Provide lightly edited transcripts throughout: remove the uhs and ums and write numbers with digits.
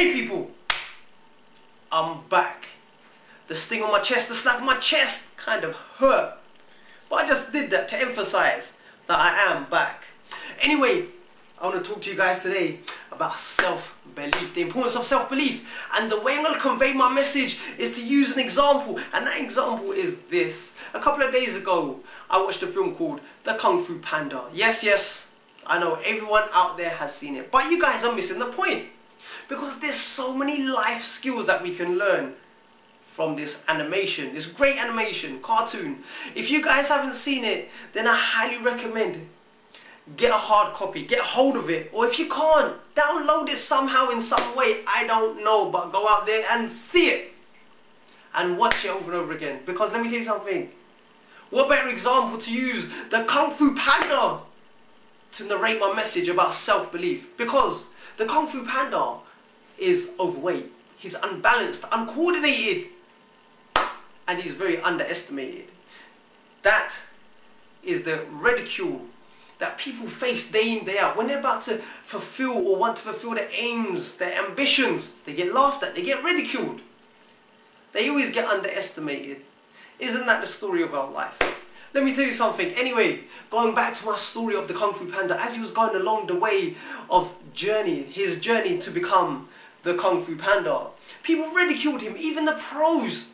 Hey people, I'm back. The sting on my chest, the slap on my chest kind of hurt. But I just did that to emphasize that I am back. Anyway, I want to talk to you guys today about self-belief, the importance of self-belief. And the way I'm going to convey my message is to use an example. And that example is this. A couple of days ago, I watched a film called The Kung Fu Panda. Yes, I know everyone out there has seen it. But you guys are missing the point. Because there's so many life skills that we can learn from this animation, this great animation, cartoon. If you guys haven't seen it, then I highly recommend get a hard copy, get hold of it. Or if you can't, download it somehow in some way. I don't know, but go out there and see it. And watch it over and over again. Because let me tell you something. What better example to use the Kung Fu Panda to narrate my message about self-belief? Because the Kung Fu Panda is overweight, he's unbalanced, uncoordinated, and he's very underestimated. That is the ridicule that people face day in, day out. When they're about to fulfill or want to fulfill their aims, their ambitions, they get laughed at, they get ridiculed. They always get underestimated. Isn't that the story of our life? Let me tell you something. Anyway, going back to my story of the Kung Fu Panda, as he was going along the way of his journey to become the Kung Fu Panda, people ridiculed him, even the pros.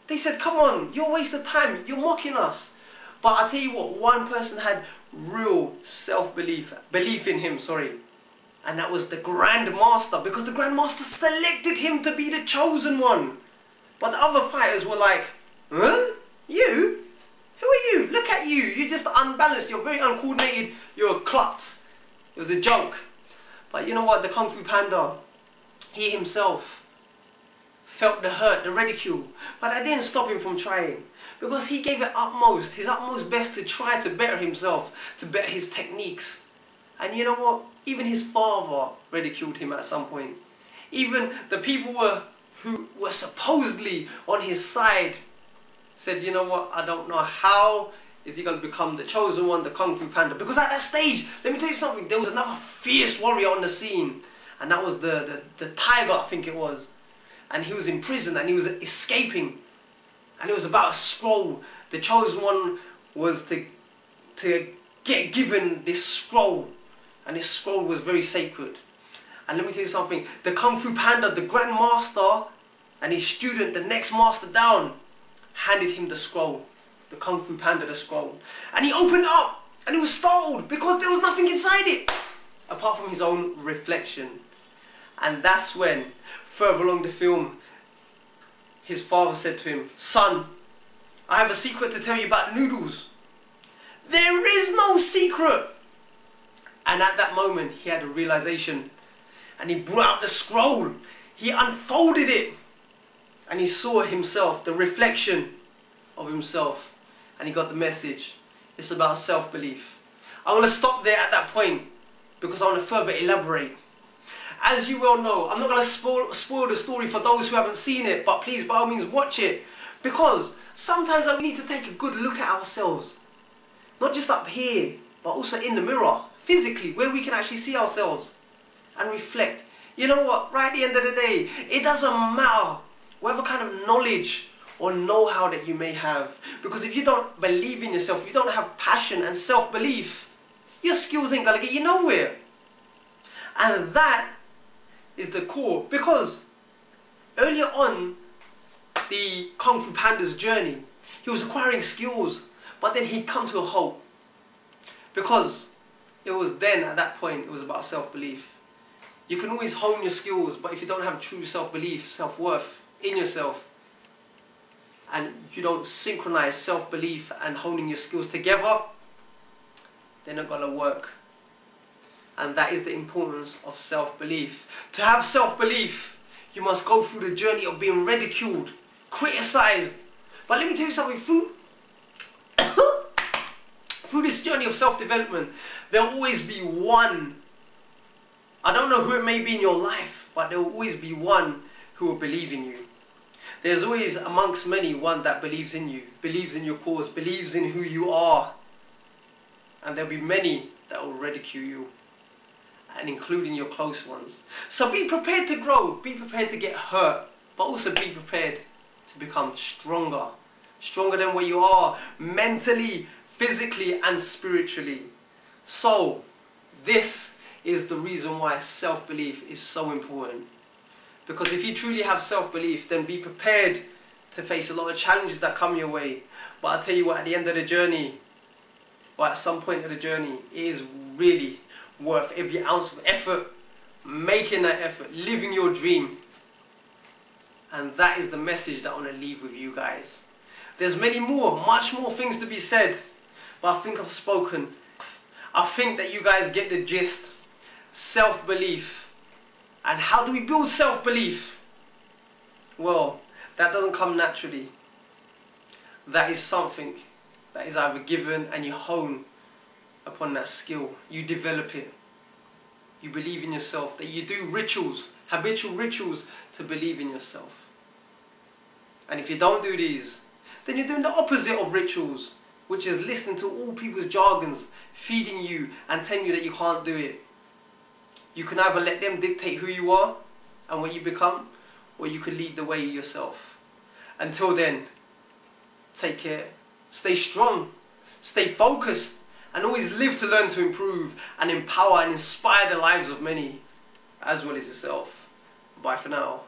They said, come on, you're a waste of time, you're mocking us. But I'll tell you what, one person had real self-belief, belief in him, and that was the Grand Master, because the Grand Master selected him to be the chosen one. But the other fighters were like, huh? You? Who are you? Look at you. You're just unbalanced. You're very uncoordinated. You're a klutz. It was a joke. But you know what? The Kung Fu Panda, he himself felt the hurt, the ridicule. But that didn't stop him from trying. Because he gave it his utmost best to try to better himself, to better his techniques. And you know what? Even his father ridiculed him at some point. Even the people who were supposedly on his side said, you know what, I don't know how is he going to become the chosen one, the Kung Fu Panda. Because at that stage, let me tell you something, there was another fierce warrior on the scene. And that was the tiger, I think it was. And he was in prison and he was escaping. And it was about a scroll. The chosen one was to get given this scroll. And this scroll was very sacred. And let me tell you something, the Kung Fu Panda, the Grand Master, and his student, the next master down, handed him the scroll, the Kung Fu Panda, the scroll. And he opened it up and he was startled because there was nothing inside it apart from his own reflection. And that's when, further along the film, his father said to him, son, I have a secret to tell you about the noodles. There is no secret. And at that moment he had a realization and he brought out the scroll. He unfolded it. And he saw himself, the reflection of himself. And he got the message. It's about self-belief. I'm going to stop there at that point because I want to further elaborate. As you well know, I'm not going to spoil the story for those who haven't seen it. But please, by all means, watch it. Because sometimes we need to take a good look at ourselves. Not just up here, but also in the mirror. Physically, where we can actually see ourselves. And reflect. You know what? Right at the end of the day, it doesn't matter whatever kind of knowledge or know-how that you may have. Because if you don't believe in yourself, if you don't have passion and self-belief, your skills ain't going to get you nowhere. And that is the core. Because earlier on, the Kung Fu Panda's journey, he was acquiring skills, but then he'd come to a halt. Because it was then, at that point, it was about self-belief. You can always hone your skills, but if you don't have true self-belief, self-worth in yourself, and you don't synchronize self-belief and honing your skills together, they're not going to work. And that is the importance of self-belief. To have self-belief, you must go through the journey of being ridiculed, criticized. But let me tell you something, through this journey of self-development, there will always be one. I don't know who it may be in your life, but there will always be one who will believe in you. There's always amongst many one that believes in you, believes in your cause, believes in who you are. And there'll be many that will ridicule you. and including your close ones. So be prepared to grow, be prepared to get hurt, but also be prepared to become stronger. Stronger than where you are, mentally, physically and spiritually. So, this is the reason why self-belief is so important. Because if you truly have self-belief, then be prepared to face a lot of challenges that come your way. But I'll tell you what, at the end of the journey, or at some point of the journey, it is really worth every ounce of effort, making that effort, living your dream. And that is the message that I want to leave with you guys. There's much more things to be said, but I think I've spoken. I think that you guys get the gist. Self-belief. And how do we build self-belief? Well, that doesn't come naturally. That is something that is either given and you hone upon that skill. You develop it. You believe in yourself. That you do rituals, habitual rituals to believe in yourself. And if you don't do these, then you're doing the opposite of rituals, which is listening to all people's jargons, feeding you and telling you that you can't do it. You can either let them dictate who you are and what you become, or you can lead the way yourself. Until then, take care, stay strong, stay focused, and always live to learn to improve and empower and inspire the lives of many, as well as yourself. Bye for now.